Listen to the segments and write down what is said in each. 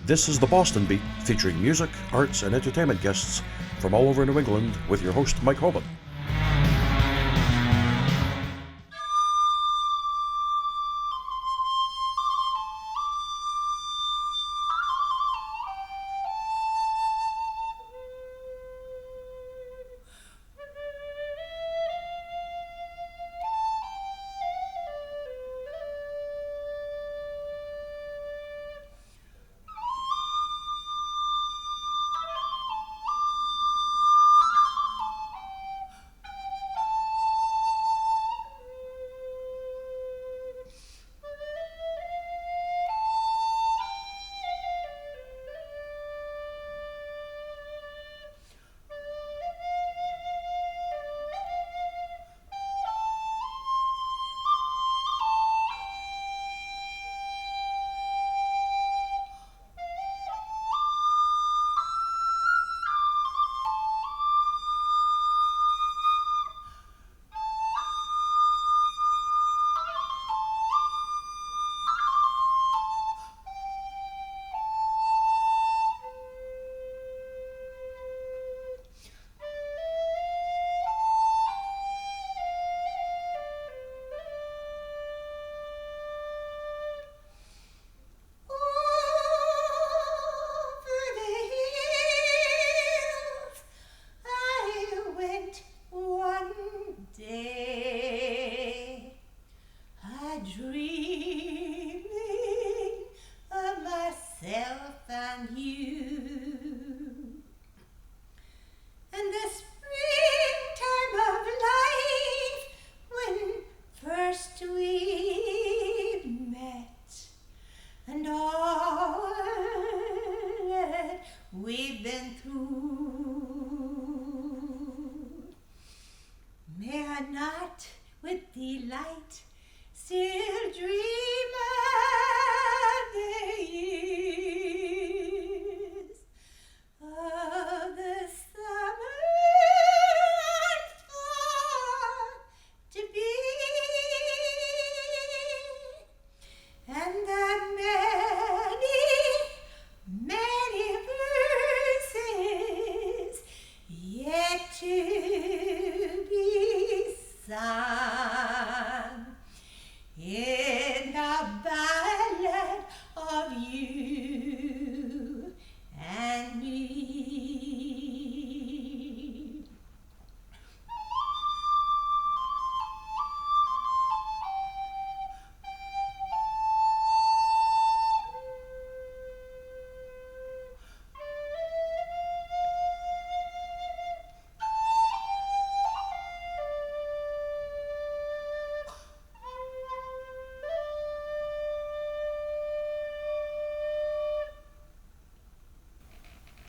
This is the Boston Beat, featuring music, arts, and entertainment guests from all over New England with your host, Mike Hoban.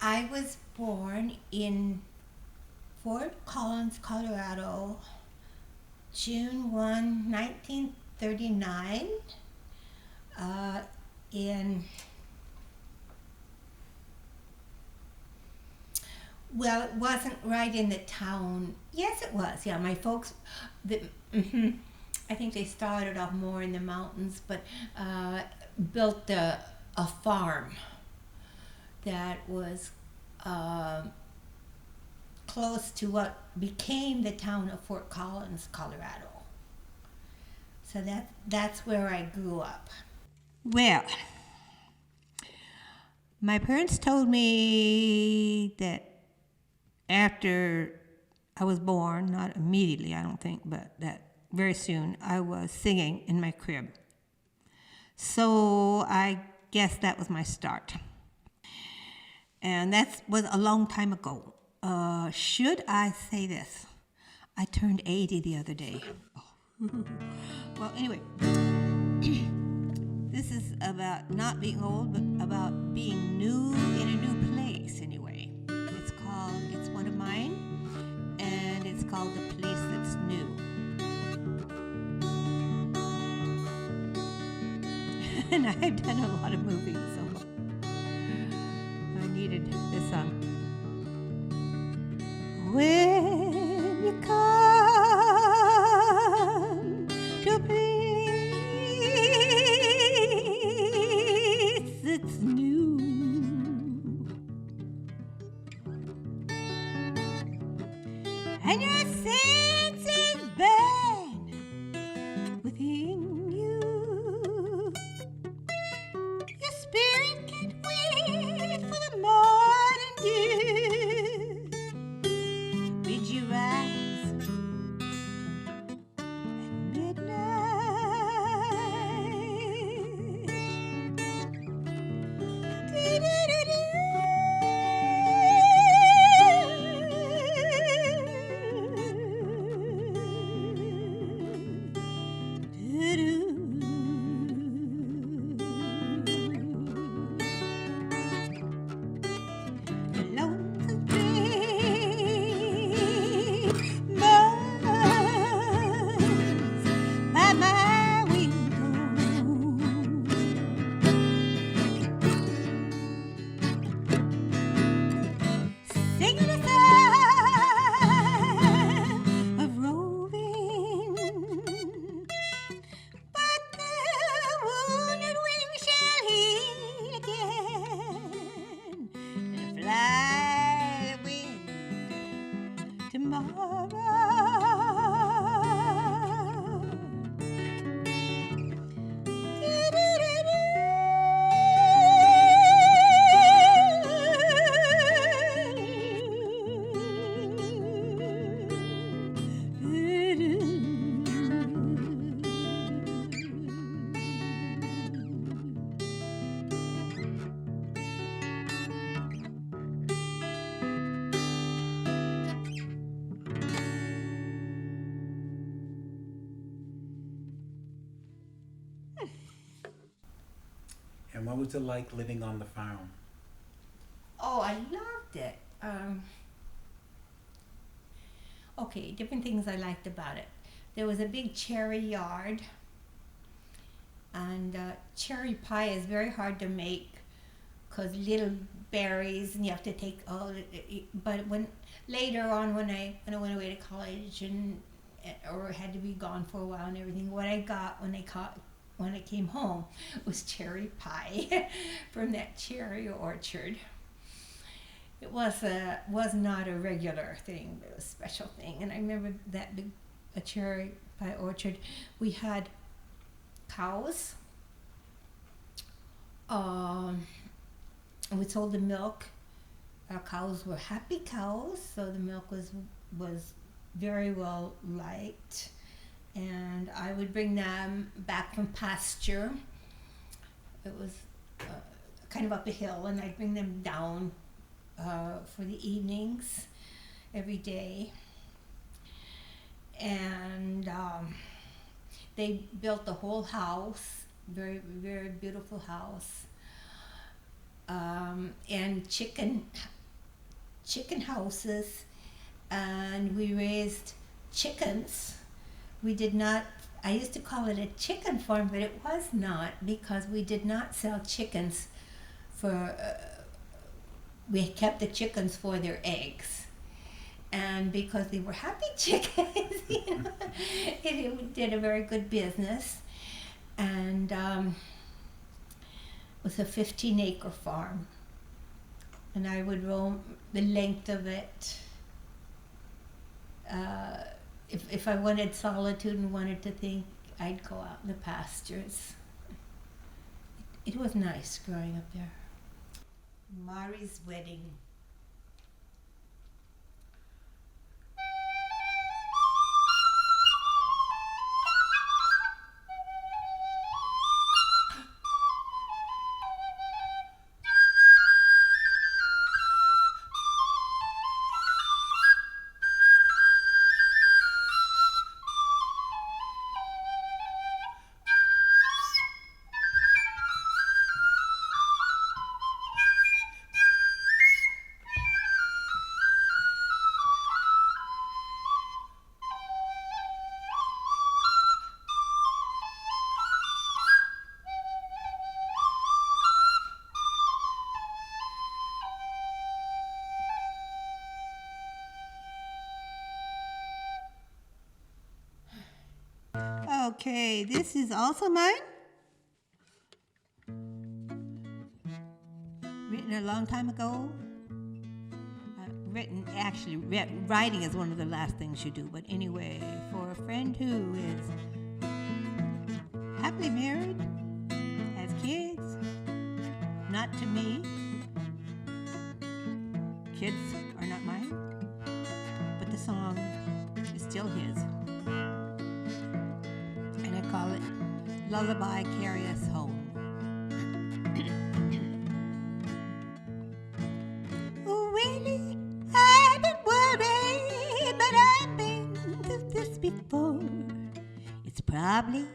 I was born in Fort Collins, Colorado, June 1, 1939, well, it wasn't right in the town. Yes, it was. Yeah, my folks, I think they started off more in the mountains, but built a farm that was close to what became the town of Fort Collins, Colorado. So that's where I grew up. Well, my parents told me that after I was born, not immediately, I don't think, but that very soon, I was singing in my crib. So I guess that was my start. And that was a long time ago. Should I say this? I turned 80 the other day. Well, anyway, this is about not being old, but about being new in a new place, anyway. It's one of mine, and it's called The Place That's New. And I've done a lot of moving, so I needed this song. When you come to a place that's new, by my window, singing a song of roving, but the wounded wing shall heal again and fly away tomorrow. And what was it like living on the farm? Oh, I loved it. Okay, different things I liked about it. There was a big cherry yard, and cherry pie is very hard to make because little berries, and you have to take all. But when later on, when I went away to college or had to be gone for a while and everything, what I got when I came home was cherry pie from that cherry orchard. It was not a regular thing, but it was a special thing. And I remember that big cherry pie orchard. We had cows. And we sold the milk. Our cows were happy cows, so the milk was very well liked. And I would bring them back from pasture. It was kind of up a hill, and I'd bring them down for the evenings every day. And they built the whole house, very, very beautiful house, and chicken houses, and we raised chickens. We did not, I used to call it a chicken farm, but it was not, because we did not sell chickens we kept the chickens for their eggs. And because they were happy chickens, it did a very good business. And it was a 15-acre farm. And I would roam the length of it. If I wanted solitude and wanted to think, I'd go out in the pastures. It was nice growing up there. Mari's wedding. Okay, this is also mine. Written a long time ago. Writing is one of the last things you do. But anyway, for a friend who is happily married, has kids, not to me. Kids are not mine, but the song is still his. And I call it Lullaby Carry Us Home. Really, I've been worried, but I've been through this before. It's probably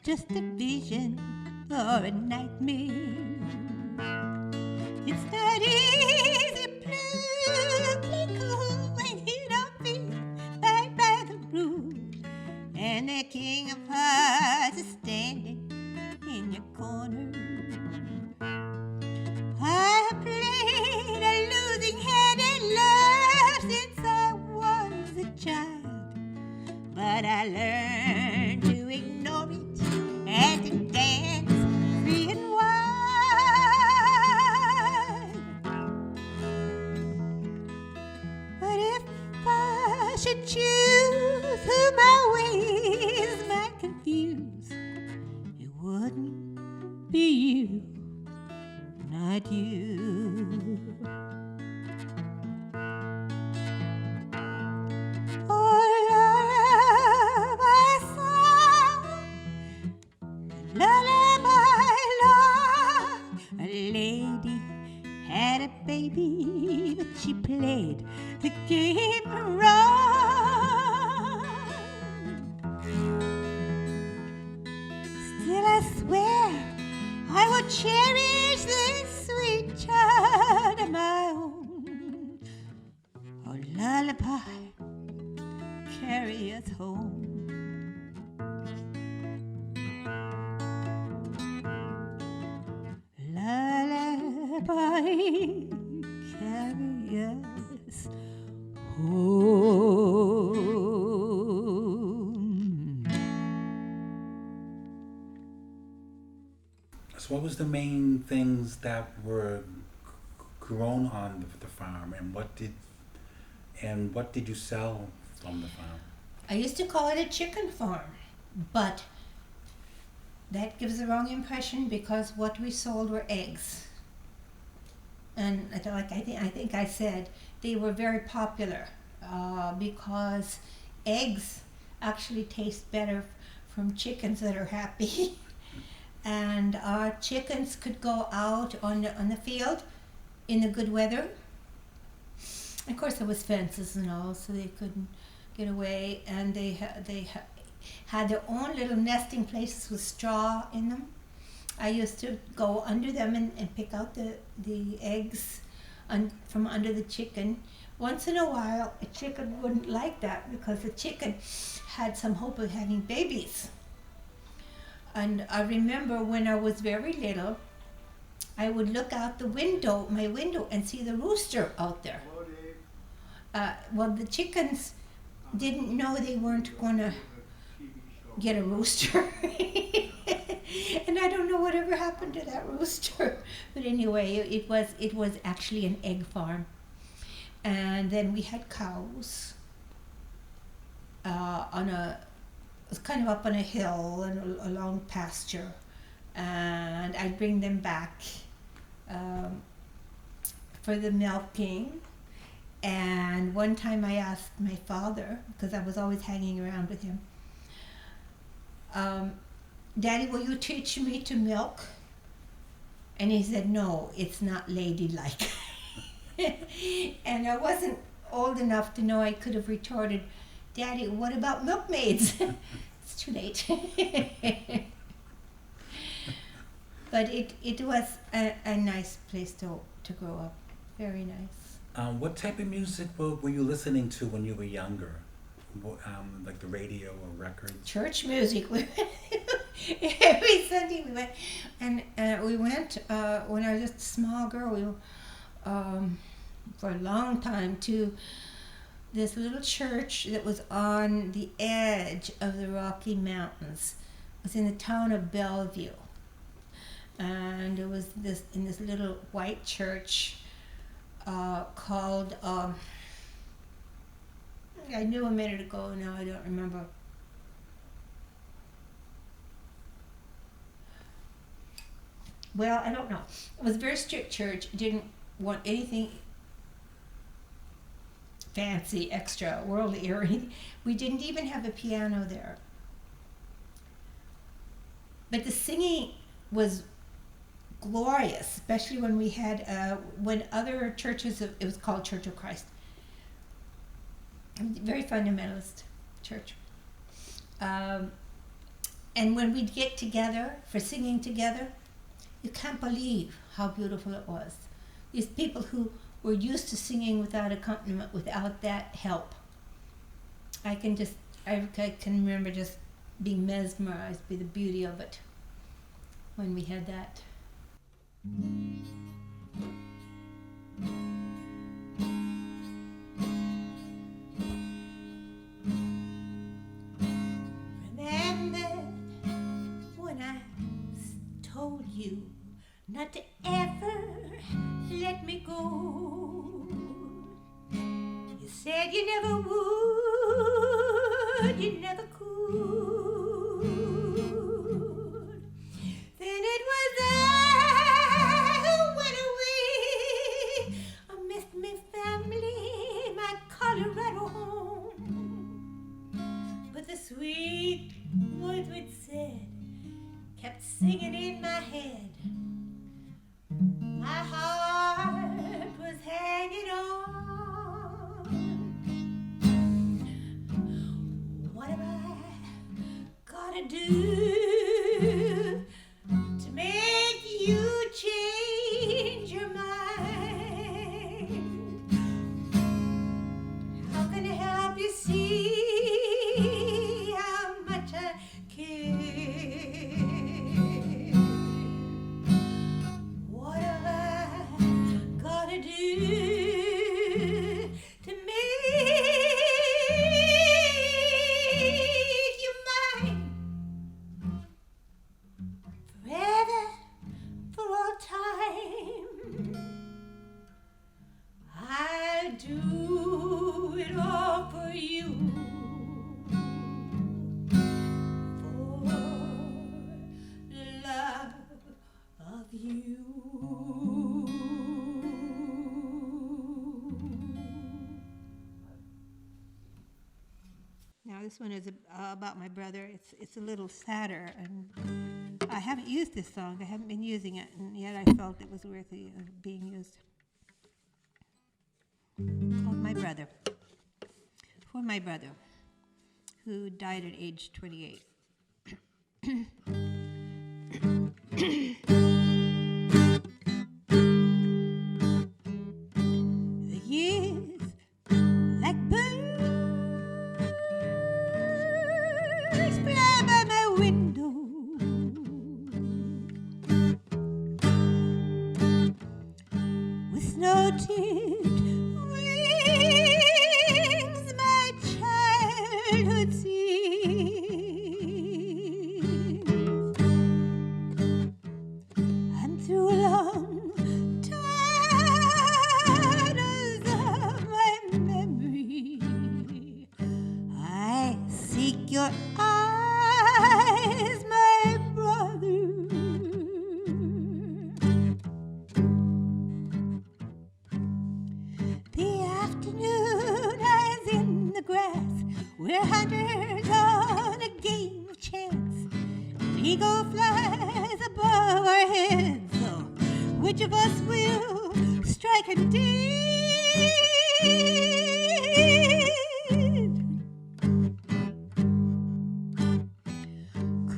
just a vision or a nightmare. It's not easy play cool when you don't feel right by the rules. And the king of hearts was standing in the corner. I played a losing hand in love since I was a child, but I learned to ignore it and to dance free and wild. But if I should choose who my ways might confuse, it wouldn't be you, not you. Oh, love, I sang lullaby, love. A lady had a baby, but she played the game wrong. Still, I swear I will cherish this sweet child of my own. Oh, lullaby, carry us home. Lullaby, carry us home. So what was the main things that were grown on the farm, and what did you sell from the farm? I used to call it a chicken farm, but that gives the wrong impression because what we sold were eggs. And I think I said they were very popular because eggs actually taste better from chickens that are happy. And our chickens could go out on the field in the good weather. Of course, there was fences and all, so they couldn't get away. And they had their own little nesting places with straw in them. I used to go under them and pick out the eggs from under the chicken. Once in a while, a chicken wouldn't like that because the chicken had some hope of having babies. And I remember when I was very little, I would look out my window, and see the rooster out there. Well, the chickens didn't know they weren't going to get a rooster. And I don't know whatever happened to that rooster. But anyway, it was actually an egg farm. And then we had cows it was kind of up on a hill and a long pasture. And I'd bring them back for the milking. And one time I asked my father, because I was always hanging around with him, Daddy, will you teach me to milk? And he said, no, it's not ladylike. And I wasn't old enough to know. I could have retorted, Daddy, what about milkmaids? It's too late. But it was a nice place to grow up. Very nice. What type of music were you listening to when you were younger? Like the radio or records? Church music. Every Sunday we went, and we went when I was just a small girl. For a long time to this little church that was on the edge of the Rocky Mountains. It was in the town of Bellevue, and it was in this little white church called. I knew a minute ago. Now I don't remember. Well, I don't know. It was a very strict church. It didn't want anything fancy, extra, worldly or anything. We didn't even have a piano there. But the singing was glorious, especially when we had, when other churches, it was called Church of Christ. Very fundamentalist church. And when we'd get together for singing together, you can't believe how beautiful it was. These people who were used to singing without accompaniment, without that help. I can remember just be mesmerized by the beauty of it when we had that. Remember when I told you not to ever let me go? You said you never would, you never could. Then it was I who went away. I missed my family, my Colorado home. But the sweet words we'd said kept singing in my head. My heart was hanging on. What have I gotta do to make you change your mind? How can I help you see how much I care? What have I gotta do to make you mine? Forever, for all time, I'll do it all for you. For love of you. Now this one is about my brother. It's a little sadder, and I haven't used this song. I haven't been using it, and yet I felt it was worthy of being used. Called My Brother. For my brother, who died at age 28. The years like birds fly by my window. With snow-tipped wings, my childhood sings. And through long tunnels of my memory, I seek your eyes, my brother. The afternoon eyes in the grass, we're hunters on a game of chance. An eagle flies above our heads, so which of us will strike and dead?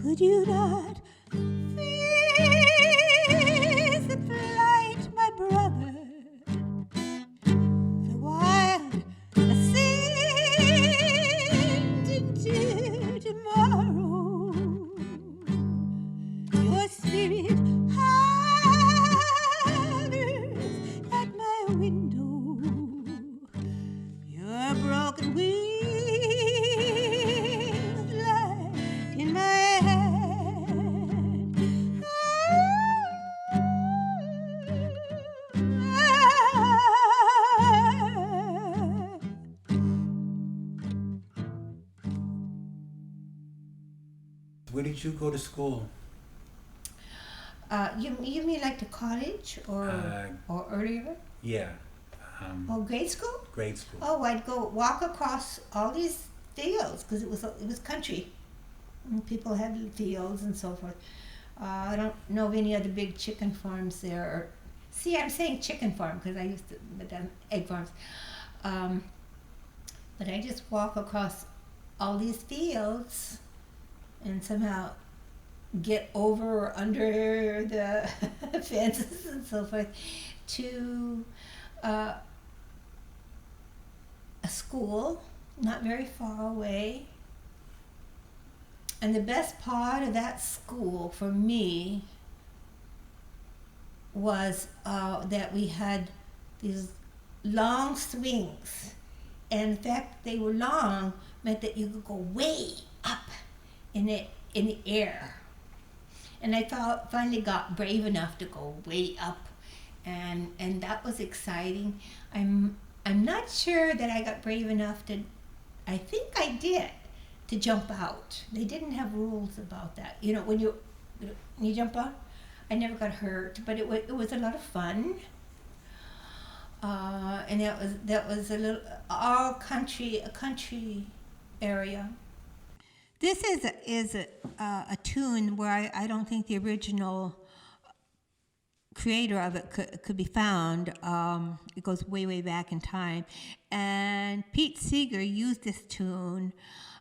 Could you not face the flight, my brother? The wild ascent into tomorrow. Your spirit hovers at my window. Your broken wings lie in my hand. Where did you go to school? You mean like to college or earlier? Yeah. Oh, grade school? Grade school. Oh, I'd go walk across all these fields because it was country. And people had fields and so forth. I don't know of any other big chicken farms there. See, I'm saying chicken farm because I used to but then egg farms. But I just walk across all these fields and somehow get over or under the fences and so forth to a school not very far away. And the best part of that school for me was that we had these long swings. And in fact, they were long, meant that you could go way up in the air. And I finally got brave enough to go way up, and that was exciting. I'm not sure that I got brave enough to. I think I did, to jump out. They didn't have rules about that. You know, when you jump out, I never got hurt, but it was a lot of fun. And that was a little a country area. This is a tune where I don't think the original creator of it could be found. It goes way back in time, and Pete Seeger used this tune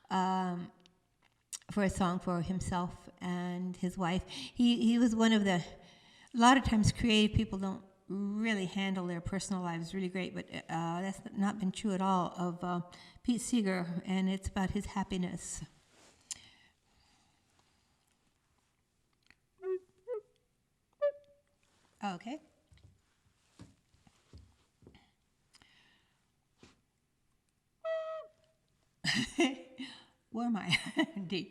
for a song for himself and his wife. He was one of the. A lot of times, creative people don't really handle their personal lives really great, but that's not been true at all of Pete Seeger, and it's about his happiness. Okay. Where am I? D.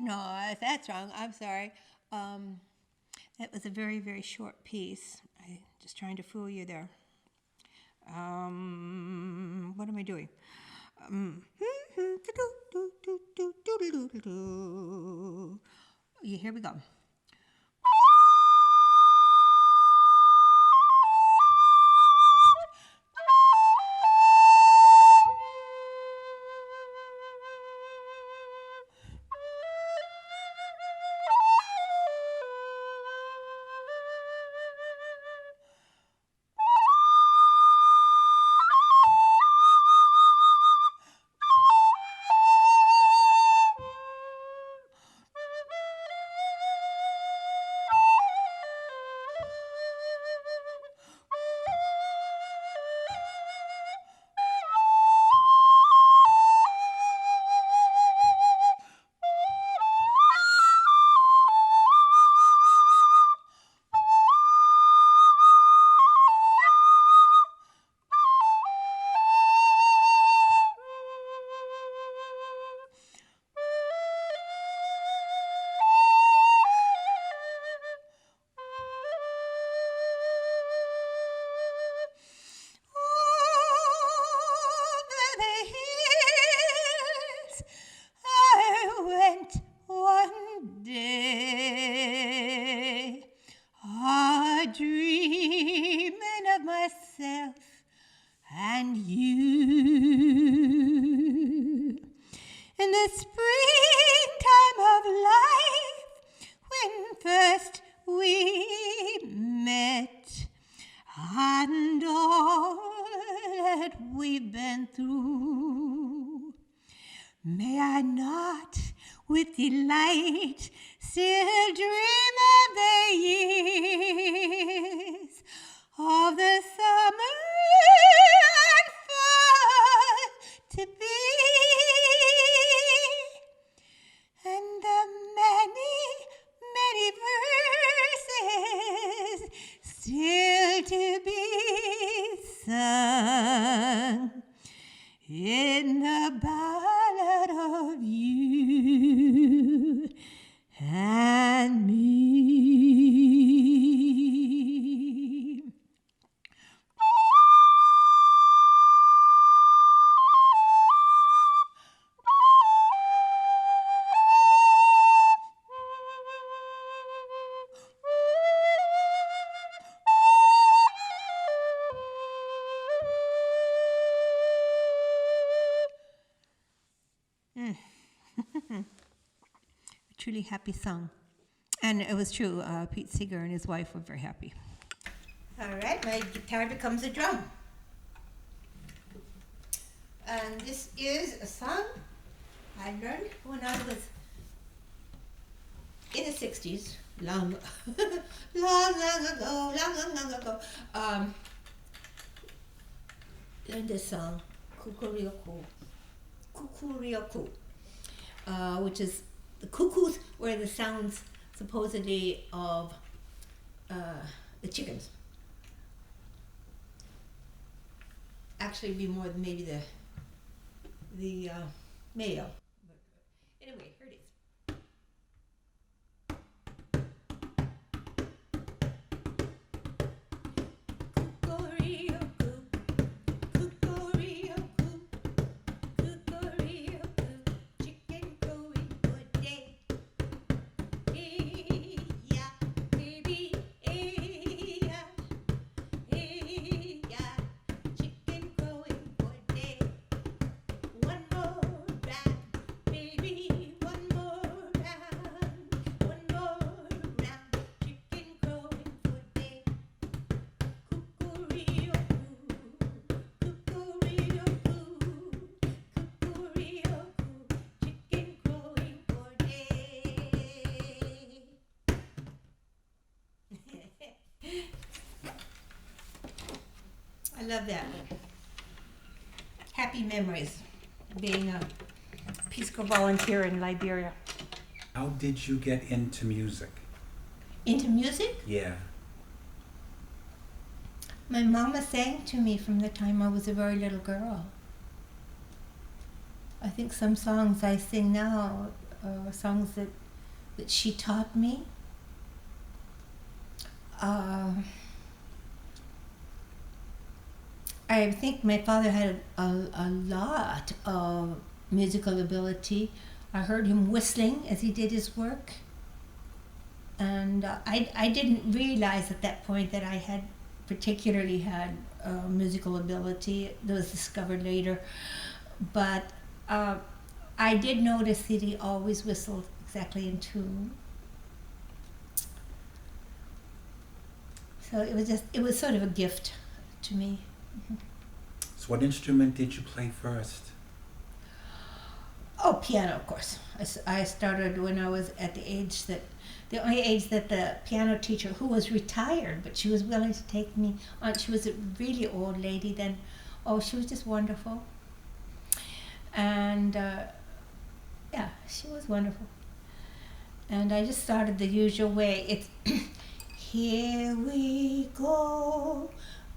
No, that's wrong. I'm sorry. That was a very short piece. I'm just trying to fool you there. What am I doing? Yeah, here we go. And you, in the springtime of life, when first we met, and all that we've been through, may I not with delight still dream of the years of the summer and fall to be, and the many verses still to be sung in the ballad of you and me. Truly happy song. And it was true, Pete Seeger and his wife were very happy. All right, my guitar becomes a drum. And this is a song I learned when I was in the 60s, long ago. Learned this song, Real Cool. Kukurioku, which is the cuckoos were the sounds supposedly of the chickens. Actually, it'd be more than maybe the male. But anyway, here it is. Kukurioku, kukurioku, kukurioku, chicken crowing good day. Hey ya, baby, hey ya, chicken crowing good day. One more round, baby, one more round, one more round, chicken crowing good day. Kukurioku, kukurioku, kukurioku, chicken crowing good day. I love that. Happy memories being a Peace Corps volunteer in Liberia. How did you get into music? Into music? Yeah. My mama sang to me from the time I was a very little girl. I think some songs I sing now are songs that she taught me. I think my father had a lot of musical ability. I heard him whistling as he did his work. And I didn't realize at that point that I had particularly had musical ability. That was discovered later. But I did notice that he always whistled exactly in tune. So it was sort of a gift to me. So what instrument did you play first? Oh, piano, of course. I started when I was at the only age that the piano teacher, who was retired, but she was willing to take me on. She was a really old lady then. Oh, she was just wonderful. And yeah, she was wonderful. And I just started the usual way. It's here we go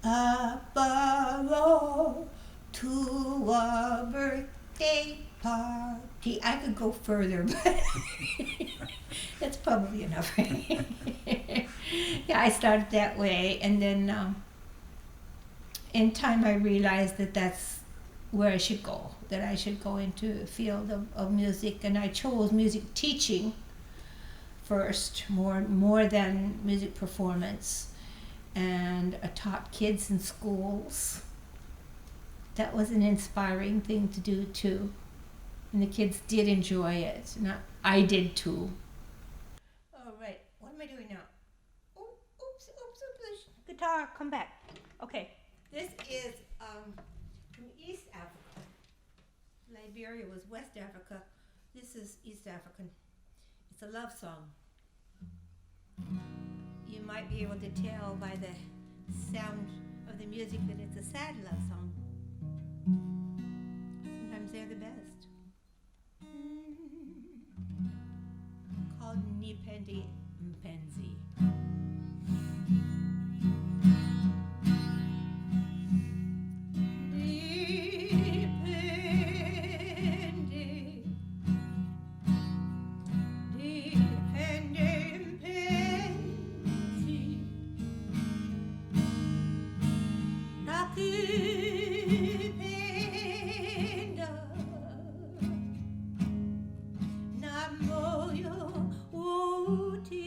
up a road to a birthday party. I could go further, but that's probably enough. Yeah, I started that way, and then in time I realized that that's where I should go, that I should go into the field of music, and I chose music teaching first, more than music performance. And I taught kids in schools. That was an inspiring thing to do too. And the kids did enjoy it. And I did too. All right, what am I doing now? Oh, oops, guitar, come back. Okay, this is from East Africa. Liberia was West Africa. This is East African. It's a love song. You might be able to tell by the sound of the music that it's a sad love song. Sometimes they're the best. Called Nipendi Mpenzi. Na moyo uti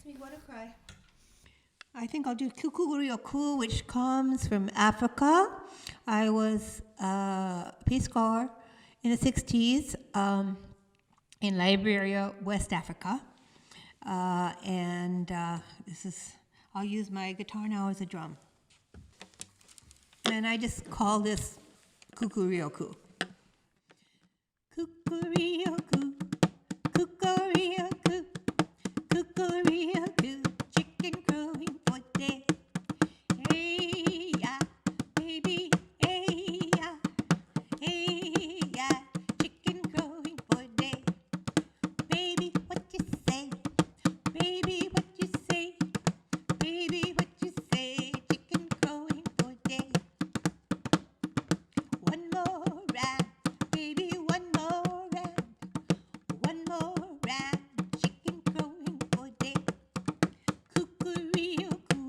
makes me want to cry. I think I'll do Kukurioku, which comes from Africa. I was a Peace Corps in the 60s in Liberia, West Africa. I'll use my guitar now as a drum. And I just call this Kukurioku. Kukurioku, Kukurioku, Kukurioku, chicken crowing for day. Hey ya, baby, hey ya, chicken crowing for day. Baby, what you say? Baby, what you say? Baby, what you say? Chicken crowing for day. One more round, baby, one more round. One more round, chicken crowing for day. Kukurioku,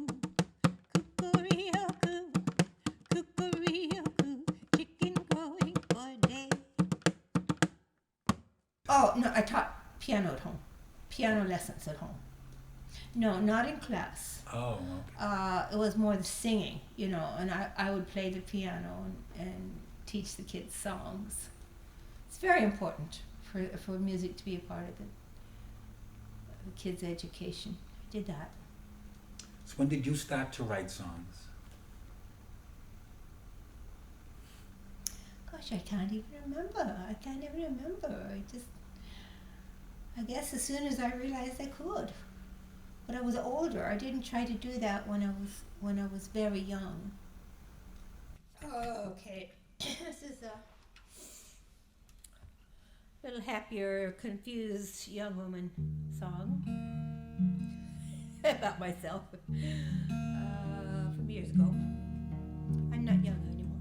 Kukurioku, Kukurioku, chicken crowing for day. Oh, no, I taught piano at home. Piano lessons at home. No, not in class. Oh, okay. It was more the singing, and I would play the piano and teach the kids songs. It's very important for music to be a part of the kids' education. I did that. So when did you start to write songs? Gosh, I can't even remember. I guess as soon as I realized I could. But I was older. I didn't try to do that when I was very young. Okay, this is a little happier, confused young woman song about myself from years ago. I'm not young anymore.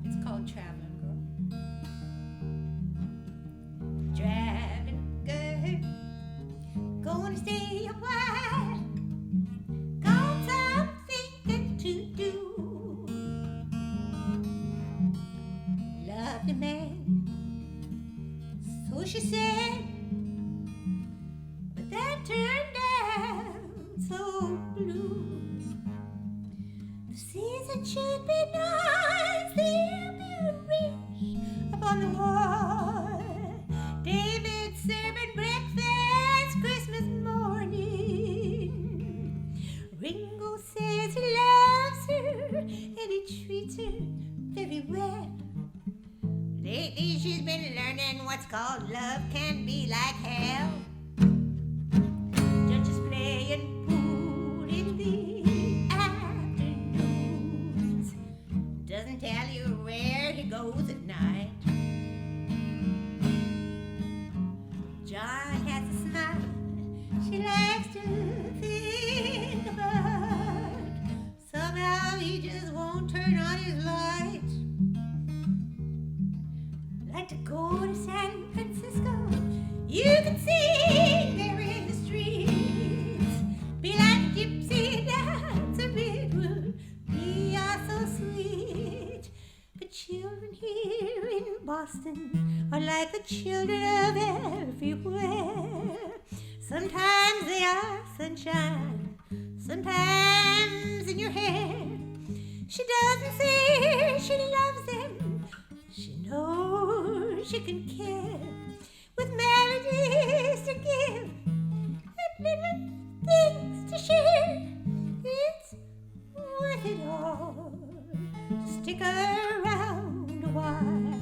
It's called Traveling Girl. Traveling girl, gonna stay a while. Got something to do. Love the man, so she said, but that turned out so blue. The season should be nice, there'll be a wreath upon the wall. David serving breakfast Christmas morning. Ringo says he loves her and he treats her very well. Lately she's been learning what's called love can be like hell. Just playing pool in the afternoons. Doesn't tell you where he goes at night. John has a smile she likes to think about. Somehow he just won't turn on his light. Like to go to San Francisco, you can sing there in the streets. Be like a gypsy dance a Redwood, we are so sweet. The children here in Boston are like the children of everywhere. Sometimes they are sunshine, sometimes in your hair. She doesn't say she loves them, she knows she can care. With melodies to give and little things to share, it's worth it all to stick around a while.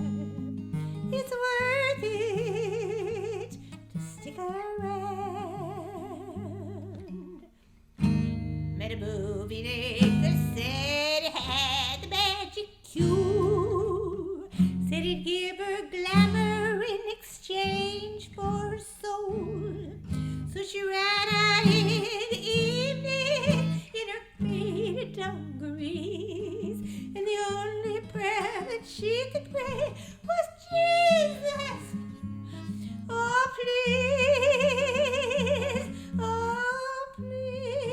It's worth it to stick around. Met a movie maker, said he had the magic cure. Said he'd give her glamour in exchange for her soul. So she ran out in the evening in her faded dungarees, and the only prayer that she could pray was, Jesus, oh please, oh please.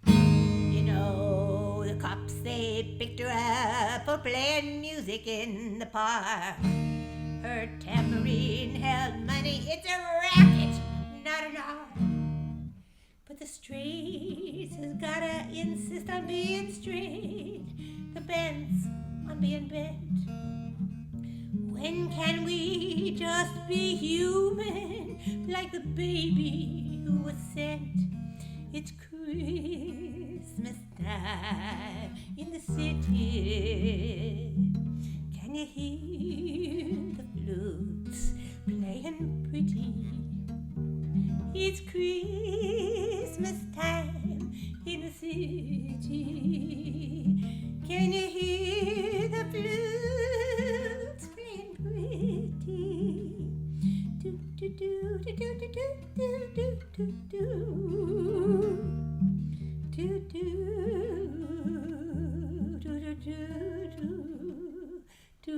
You know, the cops, they they picked her up for playing music in the park. Her tambourine held money, it's a racket, not an art. But the straights has gotta insist on being straight, the bents on being bent. When can we just be human, like the baby who was sent? It's Christmas time in the city. Can you hear the flutes playing pretty? It's Christmas time in the city. Can you hear the flutes playing pretty? Do do do do do do do do do do do do do do do do.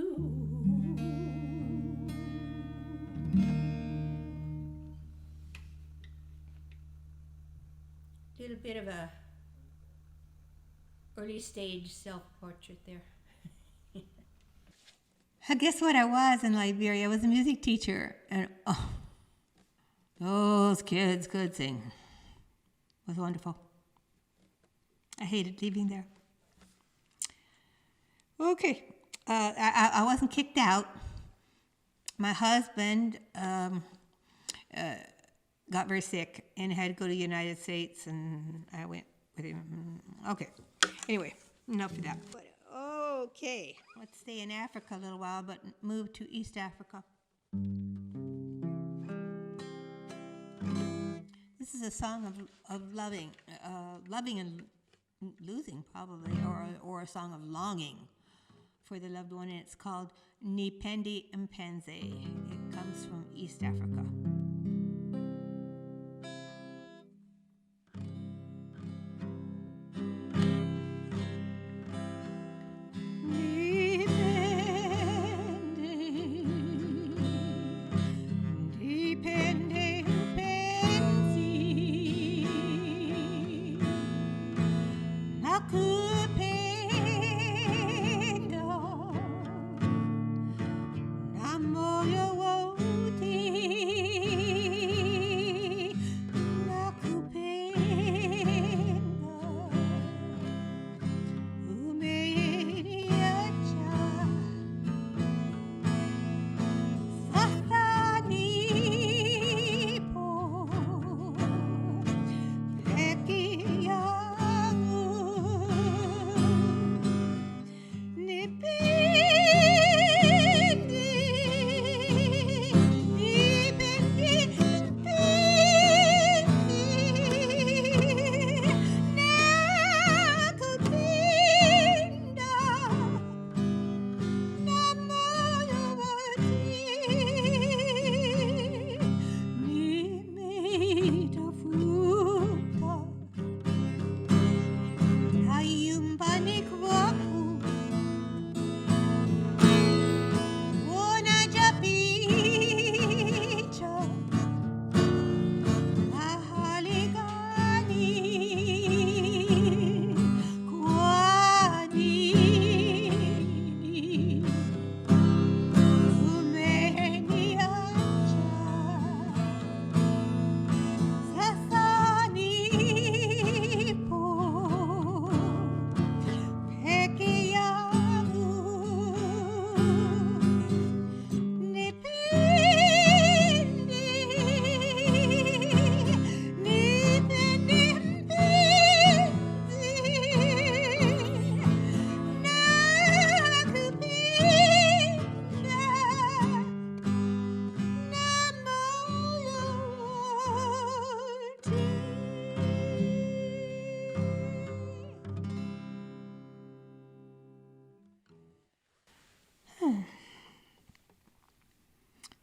Little bit of a early stage self-portrait there. Guess what I was in Liberia? I was a music teacher, and oh, those kids could sing. It was wonderful. I hated leaving there. Okay, I wasn't kicked out. My husband got very sick and had to go to the United States, and I went with him. Okay, anyway, enough of that. But, okay, let's stay in Africa a little while, but move to East Africa. This is a song of loving and losing probably, or a song of longing for the loved one, and it's called Nipendi Mpenze. It comes from East Africa.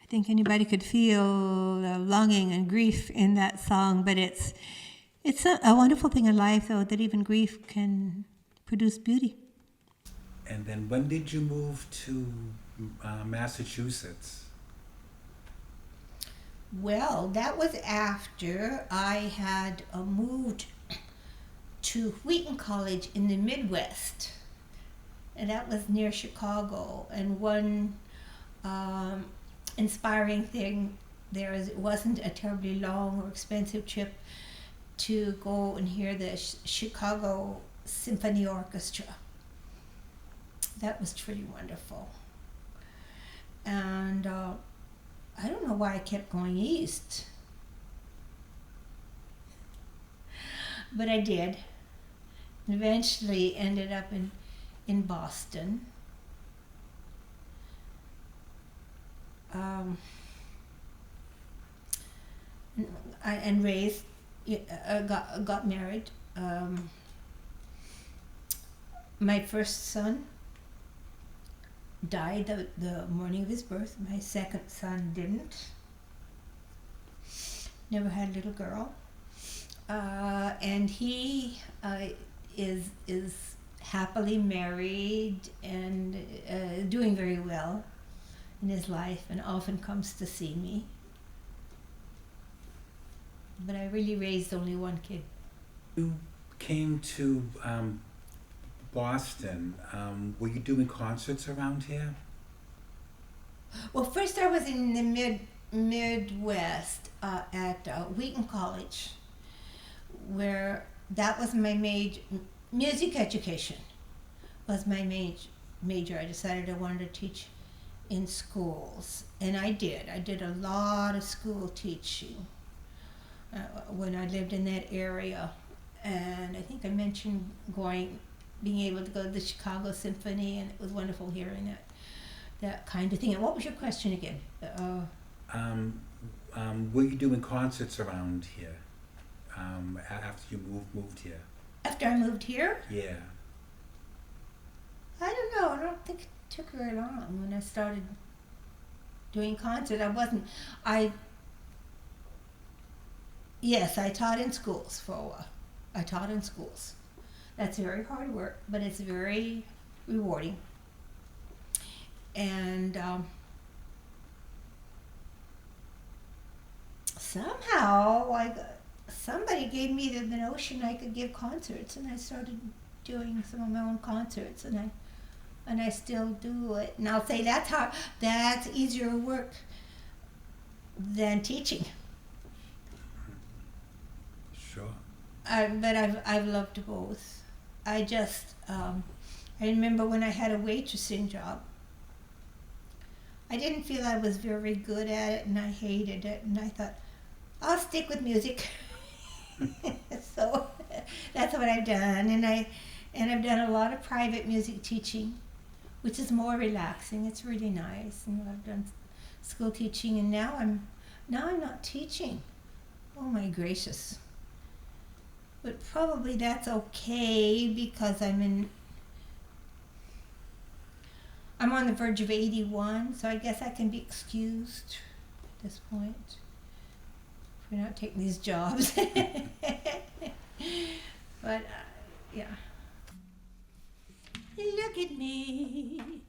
I think anybody could feel longing and grief in that song, but it's a wonderful thing in life, though, that even grief can produce beauty. And then when did you move to Massachusetts? Well, that was after I had moved to Wheaton College in the Midwest. and that was near Chicago. And one inspiring thing there is it wasn't a terribly long or expensive trip to go and hear the Chicago Symphony Orchestra. That was pretty wonderful. And I don't know why I kept going east, but I did. And eventually ended up in Boston. And raised, got married. My first son died the morning of his birth. My second son didn't. Never had a little girl. And he is happily married and doing very well in his life, and often comes to see me. But I really raised only one kid. You came to Boston. Were you doing concerts around here? Well, first I was in the Midwest at Wheaton College, where that was my music education was my major. I decided I wanted to teach in schools, and I did. I did a lot of school teaching when I lived in that area. And I think I mentioned being able to go to the Chicago Symphony, and it was wonderful hearing that kind of thing. And what was your question again? Were you doing concerts around here after you moved here? After I moved here? Yeah. I don't know. I don't think it took very long when I started doing concerts. Yes, I taught in schools for a while. I taught in schools. That's very hard work, but it's very rewarding. And somehow somebody gave me the notion I could give concerts, and I started doing some of my own concerts, and I still do it. And I'll say that's easier work than teaching. Sure. But I've loved both. I remember when I had a waitressing job, I didn't feel I was very good at it, and I hated it, and I thought, I'll stick with music. So that's what I've done, and I've done a lot of private music teaching, which is more relaxing. It's really nice, and I've done school teaching, and now I'm not teaching. Oh my gracious! But probably that's okay because I'm on the verge of 81, so I guess I can be excused at this point for not taking these jobs. But yeah. Look at me.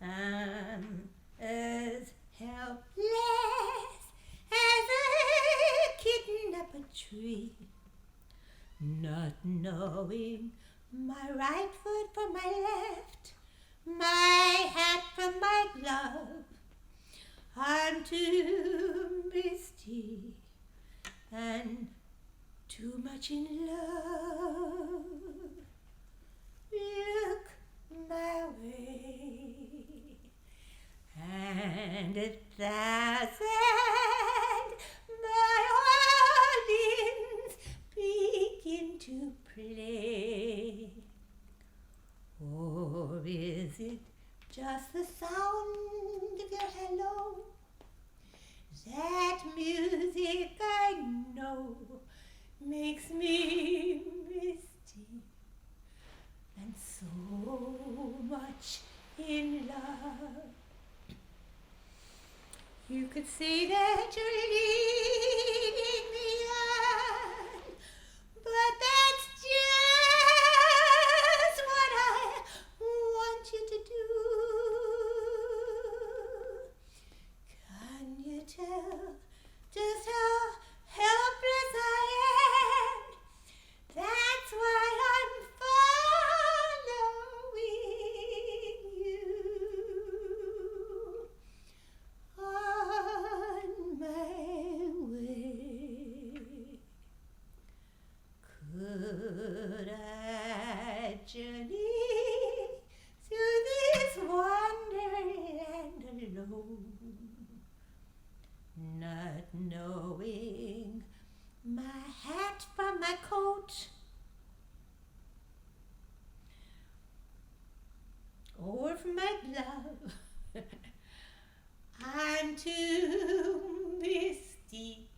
I'm as helpless as a kitten up a tree, not knowing my right foot from my left, my hat from my glove. I'm too misty and too much in love. Look my way, and 1,000 violins begin to play. Or is it just the sound of your hello? That music I know makes me misty and so much in love. You could say that you're leading me on, but that's just what I want you to do. Can you tell just how helpless I am? That's why I'm fond should I journey through this wonderland alone, not knowing my hat from my coat, or from my glove. I'm too misty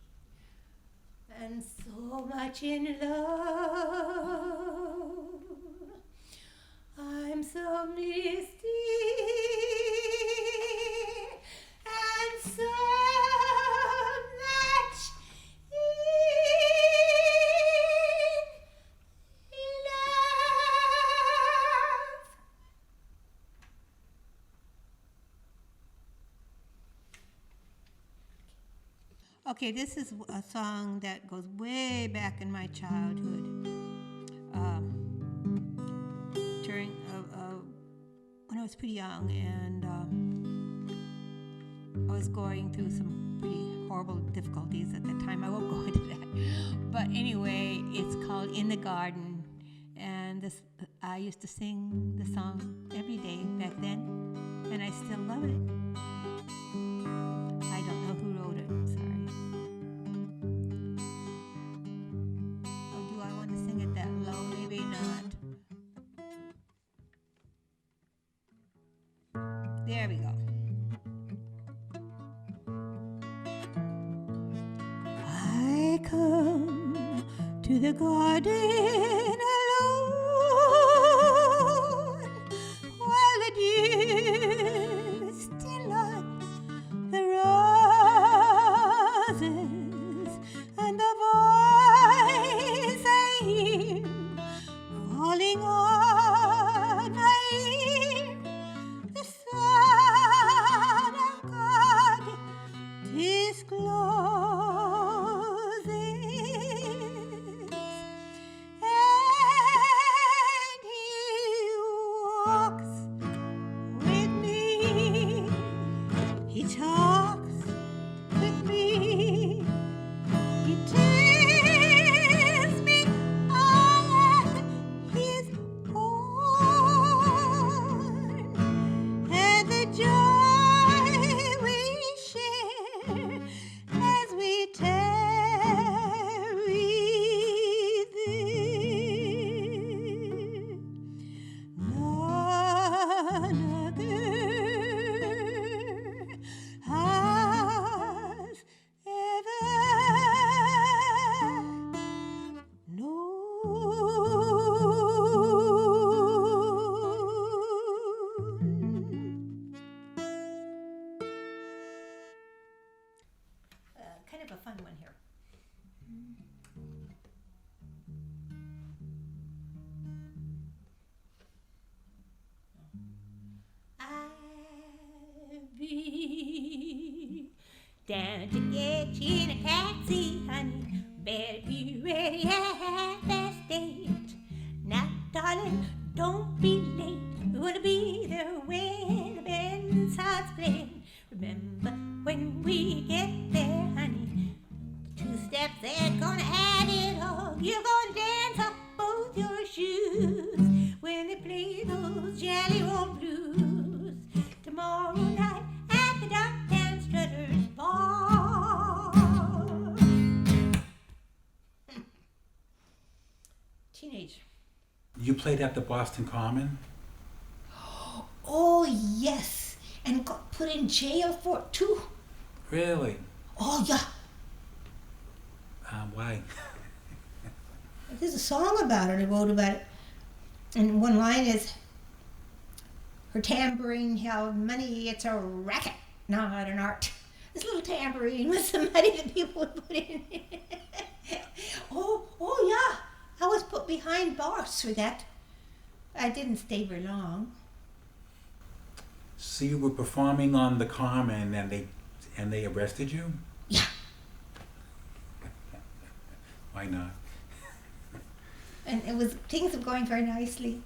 and so much in love. I'm so misty and so much in love. Okay, this is a song that goes way back in my childhood. During when I was pretty young, and I was going through some pretty horrible difficulties at that time. I won't go into that. But anyway, it's called "In the Garden," and this I used to sing the song every day back then, and I still love it. I don't know who wrote it. I'm sorry. Oh, do I want to sing it that low? Maybe not. There we go. I come to the garden alone while the dew is still on the roses, and the voice I hear falling on my ear, the Son of God discloses, and He walks with me, He talks with me, He tells me I am His own, and the joy we share as we tarry there. None other has ever known. Kind of a fun one here. I'll be down to get you in a taxi, honey. Better be ready at that stage. Now, darling, don't be late. We want to be there when the band starts playing. Remember when we get there, honey, the 2 steps they're gonna add it all. You're gonna dance off both your shoes when they play those Jelly Roll blues. Tomorrow night at the Duck and Strutters Bar. Teenage. You played at the Boston Common? Oh, yes. And got put in jail for it, too. Really? Oh, yeah. Why? There's a song about it. I wrote about it. And one line is, her tambourine held money. It's a racket, not an art. This little tambourine was the money that people would put in. Oh, yeah. I was put behind bars for that. I didn't stay very long. So you were performing on the Common, and they arrested you? Yeah. Why not? And things were going very nicely.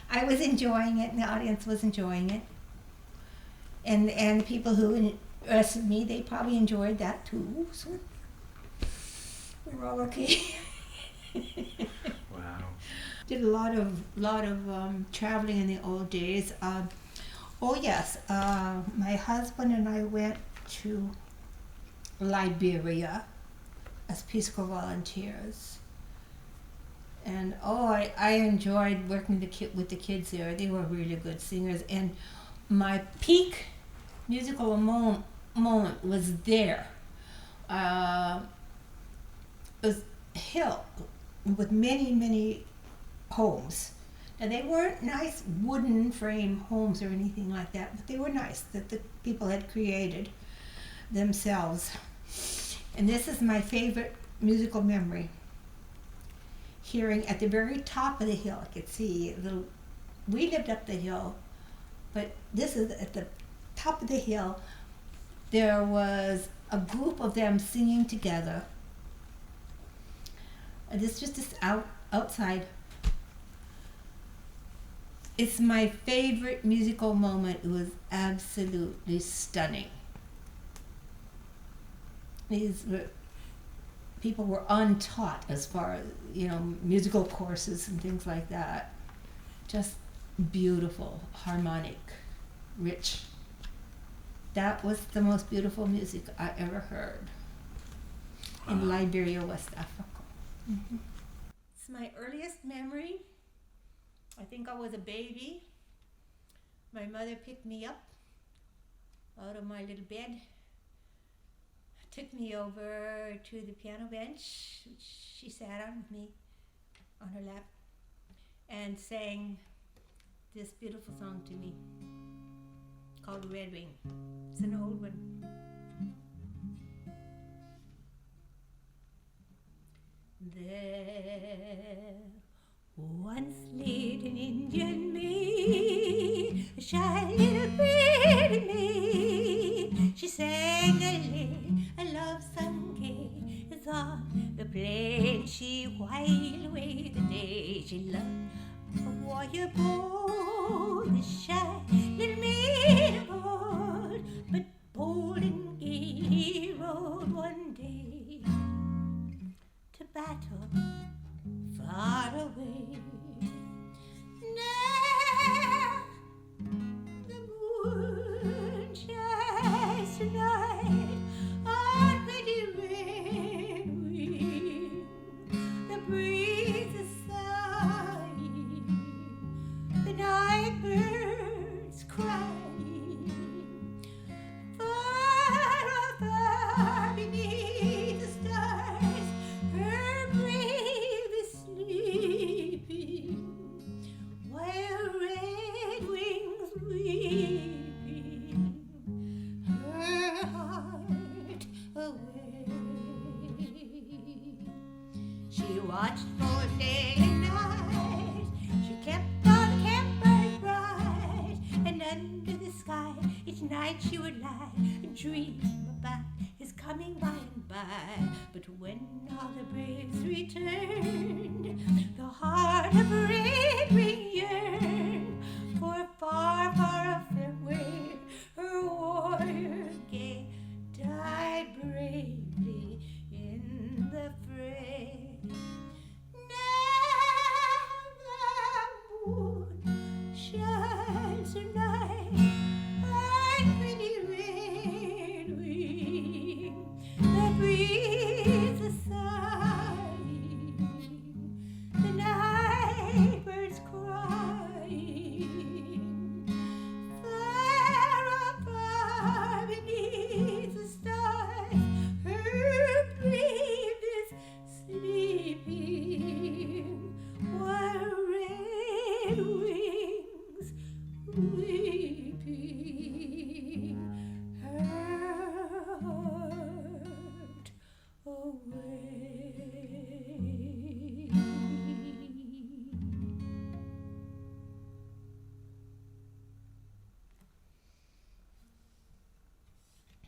I was enjoying it, and the audience was enjoying it. And the people who arrested me, they probably enjoyed that too. So we're all okay. Wow. Did a lot of traveling in the old days. Oh yes, my husband and I went to Liberia as Peace Corps volunteers, and I enjoyed working with the kids there. They were really good singers, and my peak musical moment was there. It was a hill with many homes. And they weren't nice wooden frame homes or anything like that, but they were nice that the people had created themselves. And this is my favorite musical memory. Hearing at the very top of the hill, I could see we lived up the hill, but this is at the top of the hill, there was a group of them singing together. And this was just outside. It's my favorite musical moment. It was absolutely stunning. People were untaught as far as, musical courses and things like that. Just beautiful, harmonic, rich. That was the most beautiful music I ever heard in Liberia, West Africa. Mm-hmm. It's my earliest memory. I think I was a baby. My mother picked me up out of my little bed, took me over to the piano bench, which she sat on with me on her lap, and sang this beautiful song to me called Red Wing. It's an old one. There once lived an Indian maid, a shy little pretty maid. She sang a love song gay, as on the plain she whiled away the day. She loved a warrior bold, the shy little maid of old, but bold and gay he rode one day to battle far away. Now the moon shines tonight on pretty red wing. The breeze is sighing, the night birds crying. Far, far beneath the stars, her brave is sleeping, while red wings weeping, her heart away. She watched for day and night, she kept all the campfires bright, and under the sky each night she would lie and dream about his coming by and by. But when all the braves returned, the heart of Red Wing yearned for a far, far off where her warrior gay died bravely in the fray. Now the moon shines tonight on pretty red wing. The breeze is sighing, the night birds crying. Far, far beneath the stars, her brave is sleeping, while red wings weeping, her heart away.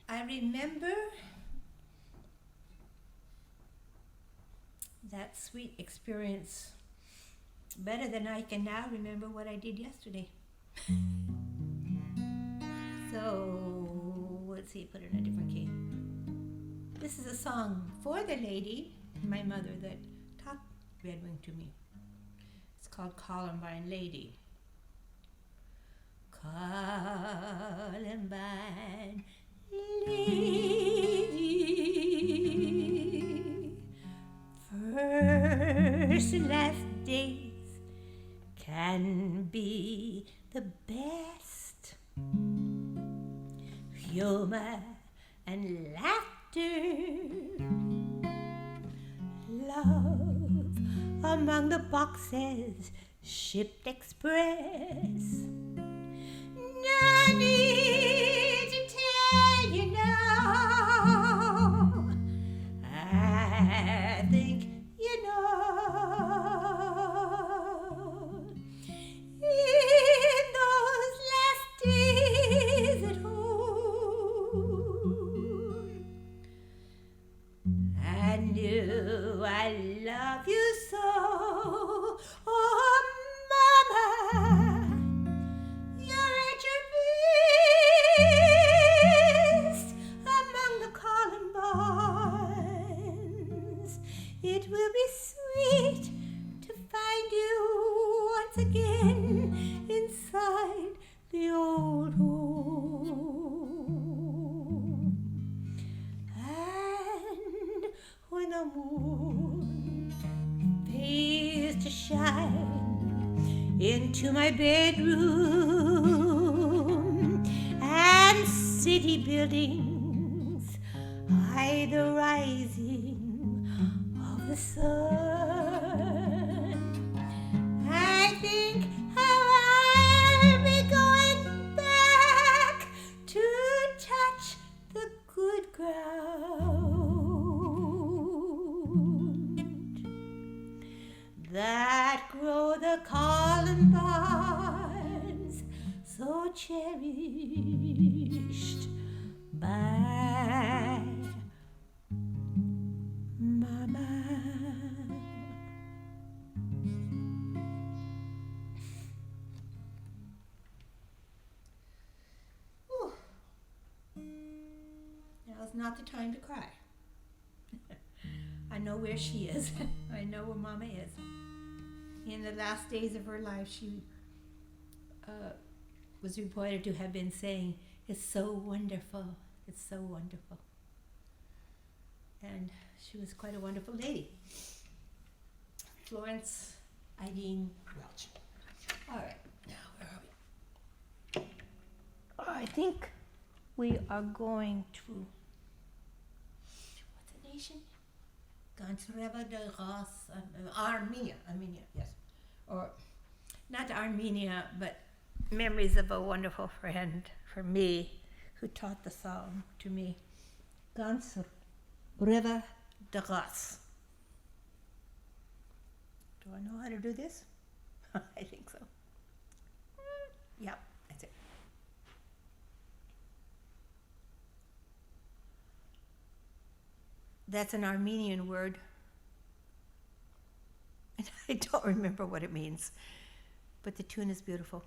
I remember that sweet experience better than I can now remember what I did yesterday. So, let's see, put it in a different key. This is a song for the lady, my mother, that taught Red Wing to me. It's called Columbine Lady. Columbine Lady, first and last days can be the best. Humor and laughter, love among the boxes shipped express. No need to tell you now, I think you know. In those last days at home, I knew I love you so. Oh, Mama, you're at your best among the Columbines. It will be sweet to find you once again inside the old home. And when the moon fades to shine into my bedroom, and city buildings hide the rising of the sun, I think how I'll be going back to touch the good ground that grow the columbines so cherished by Mama. Whew. Now's not the time to cry. I know where she is. I know where Mama is. In the last days of her life, she was reported to have been saying, "It's so wonderful, it's so wonderful." And she was quite a wonderful lady. Florence Eileen Welch. All right, now where are we? I think we are going to, what's the nation? Gantreva de Ras, Armenia, yes. Or not Armenia, but memories of a wonderful friend for me who taught the song to me. Gantreva de Ras. Do I know how to do this? I think so. Yep, that's it. That's an Armenian word. And I don't remember what it means, but the tune is beautiful.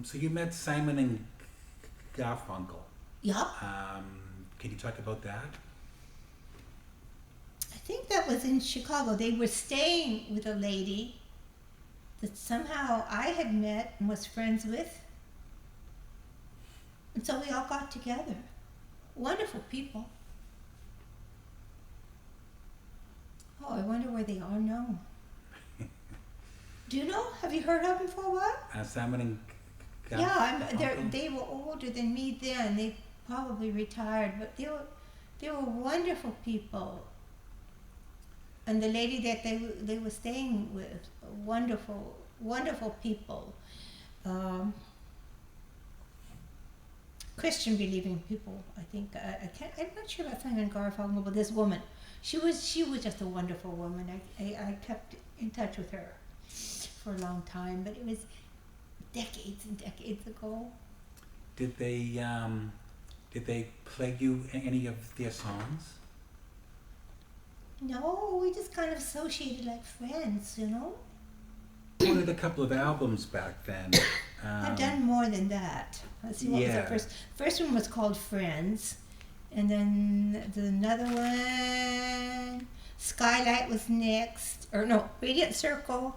So you met Simon and Garfunkel. Yup. Can you talk about that? I think that was in Chicago. They were staying with a lady that somehow I had met and was friends with. And so we all got together. Wonderful people. Oh, I wonder where they are now. Do you know? Have you heard of them for a while? Simon and Yeah, Garfunkel? they were older than me then. They probably retired, but they were wonderful people. And the lady that they were staying with, wonderful people. Christian believing people, I think. I'm not sure about Simon Garfunkel, but this woman, she was just a wonderful woman. I kept in touch with her for a long time, but it was decades and decades ago. Did they play you any of their songs? No, we just kind of associated like friends, you know. I wanted a couple of albums back then. I've done more than that. Let's see, what was the yeah. first one was called Friends, and then another one, Skylight was next, or no, Radiant Circle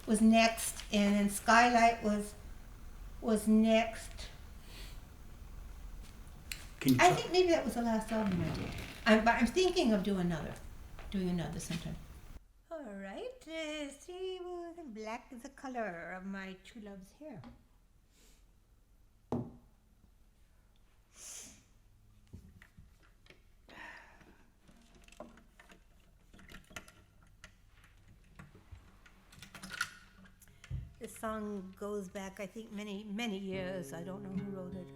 was next, and then Skylight was next. Can you I talk- think maybe that was the last album I did. But I'm thinking of doing another sometime. All right, see, black is the color of my true love's hair. This song goes back, I think, many, many years. I don't know who wrote it.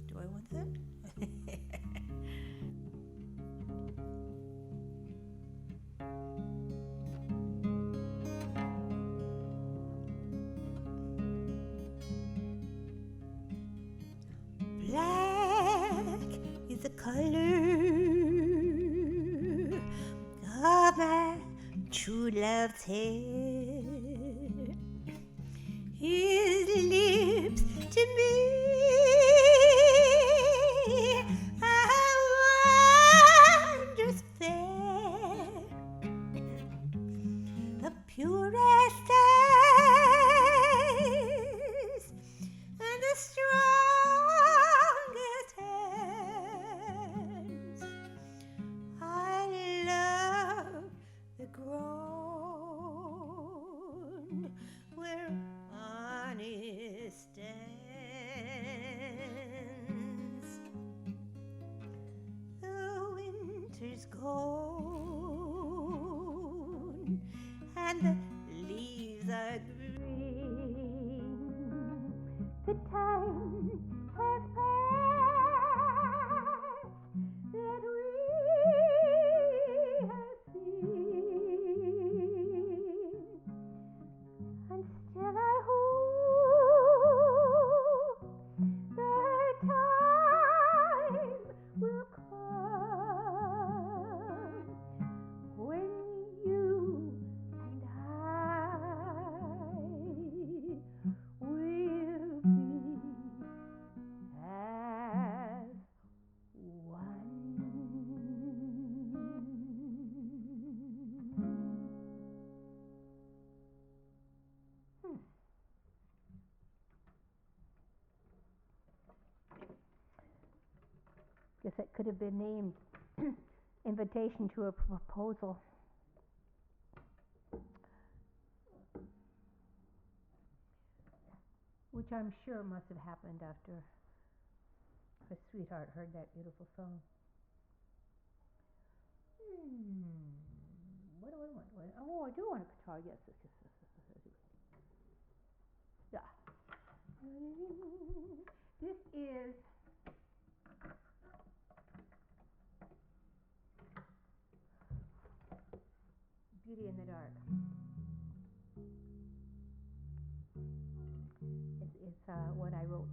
Do I want that? Black is the color of my true love's hair. His lips to me are wondrous fair, the purest eyes and the strongest hands. I love the ground where honest stands. The winter's gone and the leaves are green. The time has passed that we have seen, and still I hope the time will come when you and I will be as one. Guess it could have been named Invitation to a Proposal. Which I'm sure must have happened after her sweetheart heard that beautiful song. What do I want? Oh, I do want a guitar. Yes. Yeah. This is Beauty in the Dark. It's what I wrote.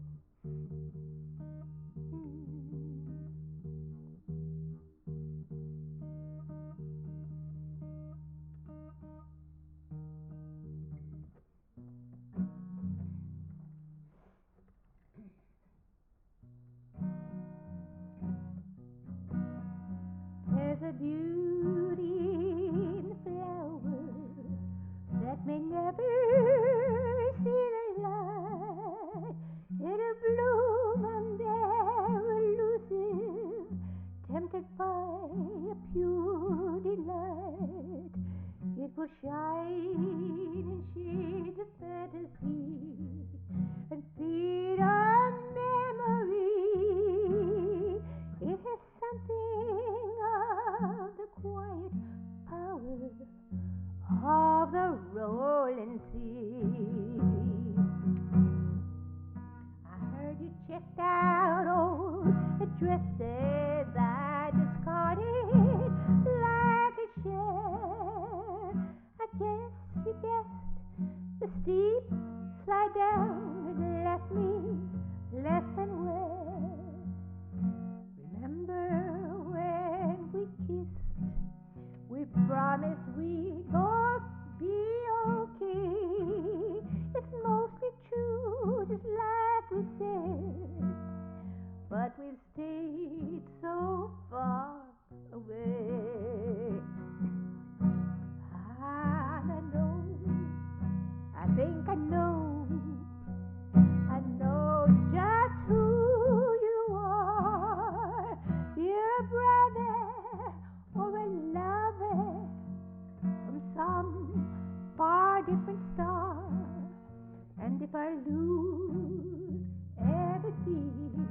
steep slide down and left me less than wet. Remember when we kissed, we promised we'd both be okay. It's mostly true, just like we said, but we've stayed so far away. And I know, I think I know just who you are. You're a brother or a lover from some far different star. And if I lose everything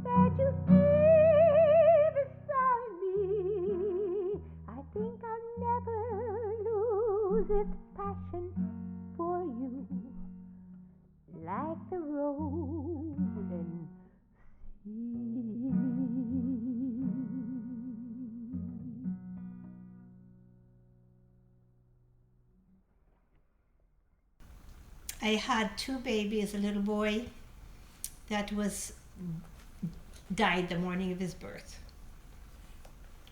that you give beside me, I think I'll never lose its passion for you, like the rolling sea. I had two babies, a little boy that died the morning of his birth.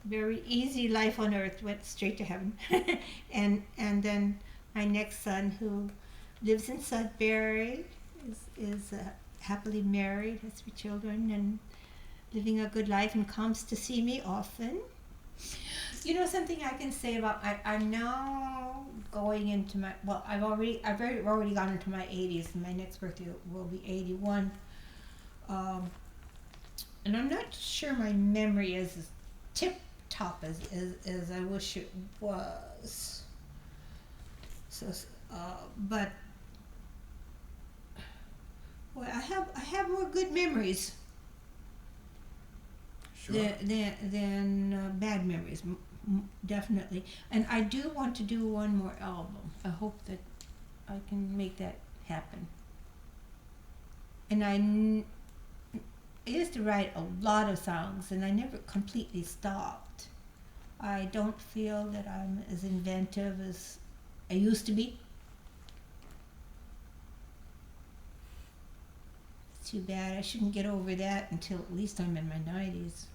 Very easy life on earth, went straight to heaven. and then my next son, who lives in Sudbury, is happily married, has 3 children, and living a good life, and comes to see me often. You know something I can say about, I'm now going into my, well, I've already gone into my 80s, and my next birthday will be 81. And I'm not sure my memory is as tip-top as I wish it was. So, but, well, I have more good memories. Sure. than bad memories, definitely. And I do want to do one more album. I hope that I can make that happen. And I used to write a lot of songs, and I never completely stopped. I don't feel that I'm as inventive as I used to be. It's too bad. I shouldn't get over that until at least I'm in my 90s.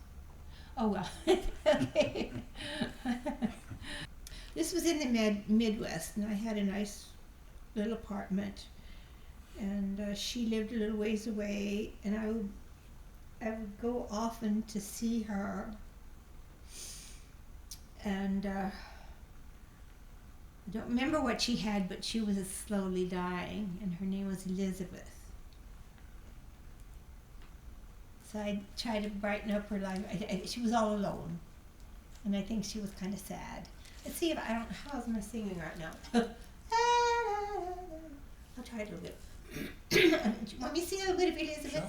Oh well. Okay. This was in the Midwest, and I had a nice little apartment, and she lived a little ways away, and I would go often to see her, and I don't remember what she had, but she was slowly dying, and her name was Elizabeth. So I tried to brighten up her life. She was all alone, and I think she was kind of sad. Let's see if how's my singing right now? I'll try it a little bit. Do you want me to sing a little bit of Elizabeth? Sure.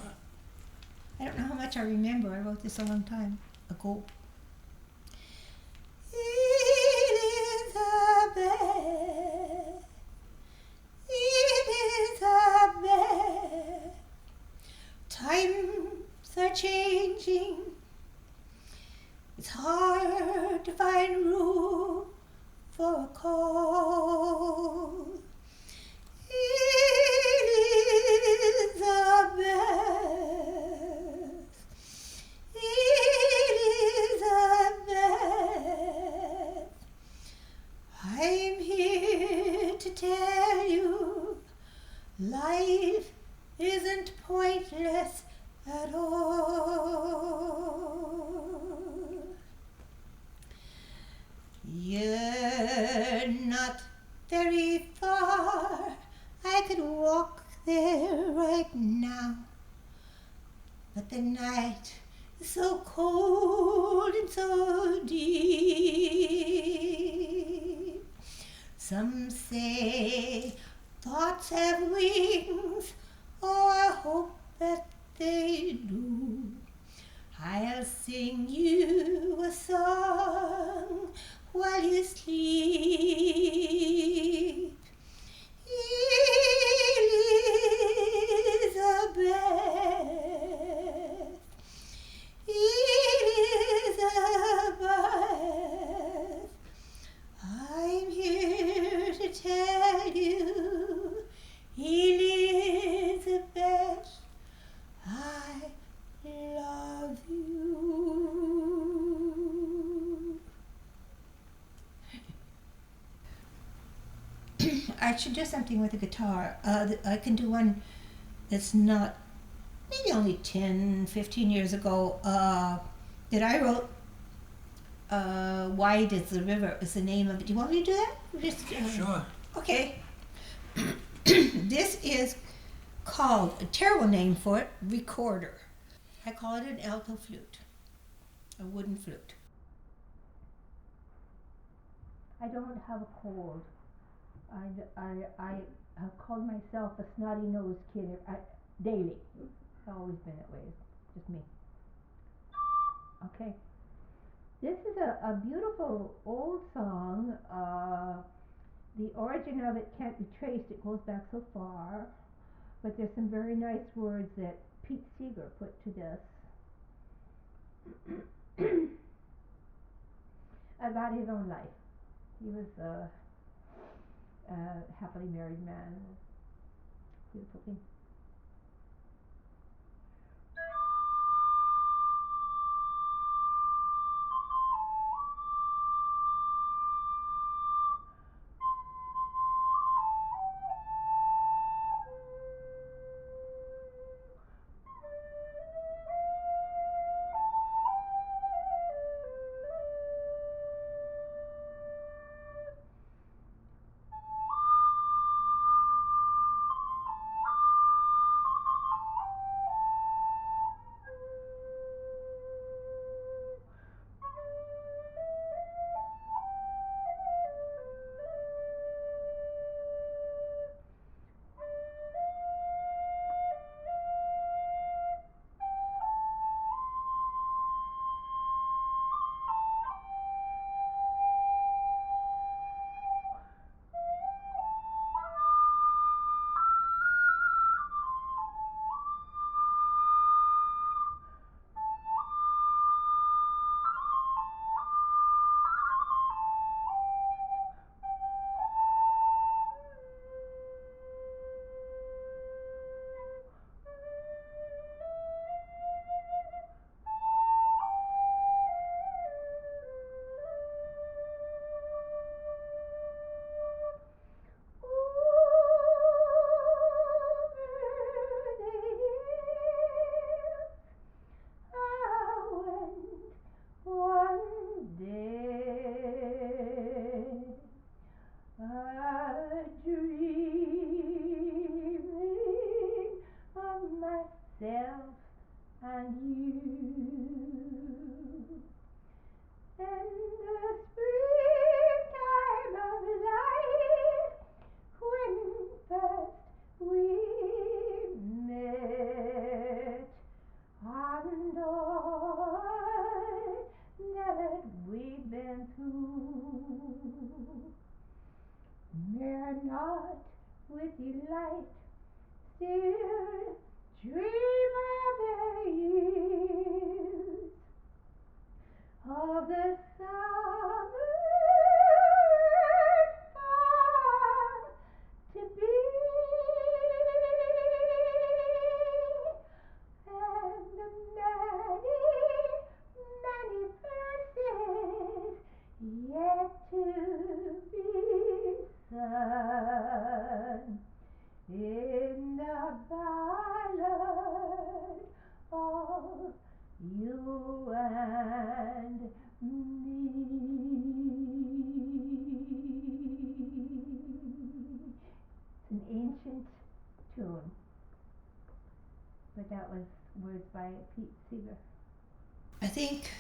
I don't know how much I remember. I wrote this a long time ago. Elizabeth, Elizabeth, times are changing. It's hard to find room for a call. Elizabeth, Elizabeth, I'm here to tell you life isn't pointless at all. You're not very far. I could walk there right now. But the night is so cold and so deep. Some say thoughts have wings. Oh, I hope that they do. I'll sing you a song while you sleep. Elizabeth, Elizabeth, I'm here to tell you I should do something with the guitar. I can do one that's not, maybe only 10, 15 years ago, that I wrote. Wide as the River is the name of it. Do you want me to do that? Just, Sure. Okay. This is called, a terrible name for it, recorder. I call it an alto flute, a wooden flute. I don't have a cold. I have called myself a snotty-nosed kid daily. It's always been that way. It's just me. Okay. This is a beautiful old song. The origin of it can't be traced. It goes back so far. But there's some very nice words that Pete Seeger put to this. About his own life. He was a happily married man. Beautiful thing. And you, and the springtime of life, when first we met, and all that we've been through, may not with delight still dream of the years of the summer far to be, and the many verses yet to be sung in the ballad of you and me. It's an ancient tune, but that was words by Pete Seeger. I think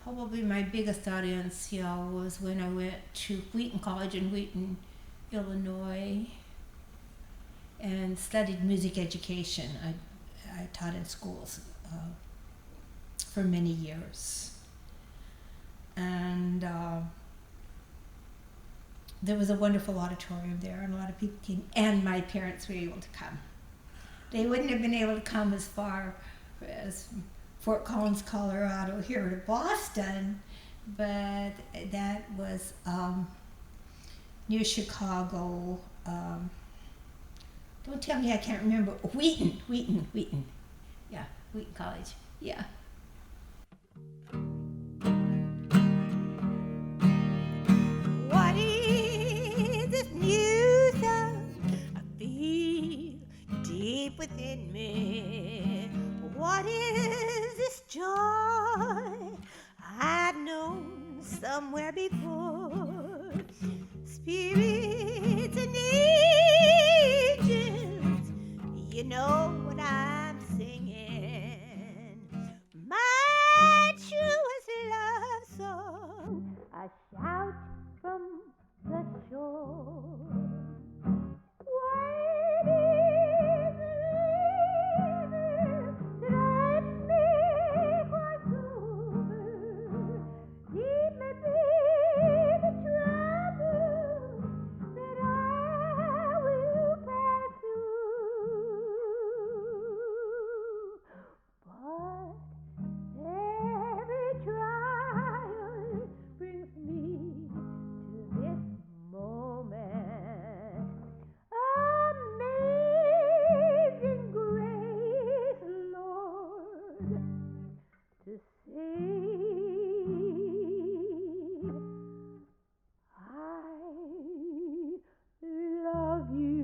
probably my biggest audience here was when I went to Wheaton College in Wheaton, Illinois, and studied music education. I taught in schools for many years. And there was a wonderful auditorium there, and a lot of people came, and my parents were able to come. They wouldn't have been able to come as far as Fort Collins, Colorado, here to Boston, but that was near Chicago. Don't tell me I can't remember. Wheaton. Yeah, Wheaton College. Yeah. What is within me. What is this joy I've known somewhere before? Spirits and angels, you know what I'm singing. My truest love song, a shout from the shore. What is the reason that I may cross over? It may be the trouble that I will pass through. But every trial brings me to this moment. Amazing grace, Lord, to see I love you.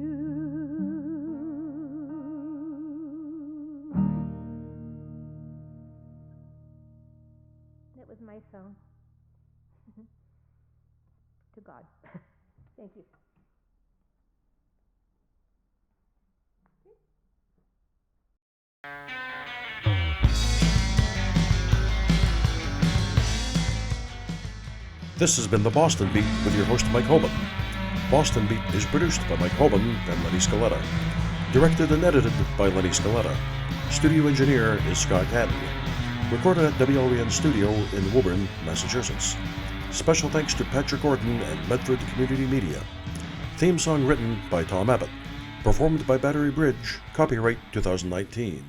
That was my song. To God. Thank you. This has been the Boston Beat with your host Mike Hoban. Boston Beat is produced by Mike Hoban and Lenny Scolletta. Directed and edited by Lenny Scolletta. Studio engineer is Scott Cadden. Recorded at WLEN Studio in Woburn, Massachusetts. Special thanks to Patrick Gordon and Medford Community Media. Theme song written by Tom Abbott. Performed by Battery Bridge. Copyright 2019.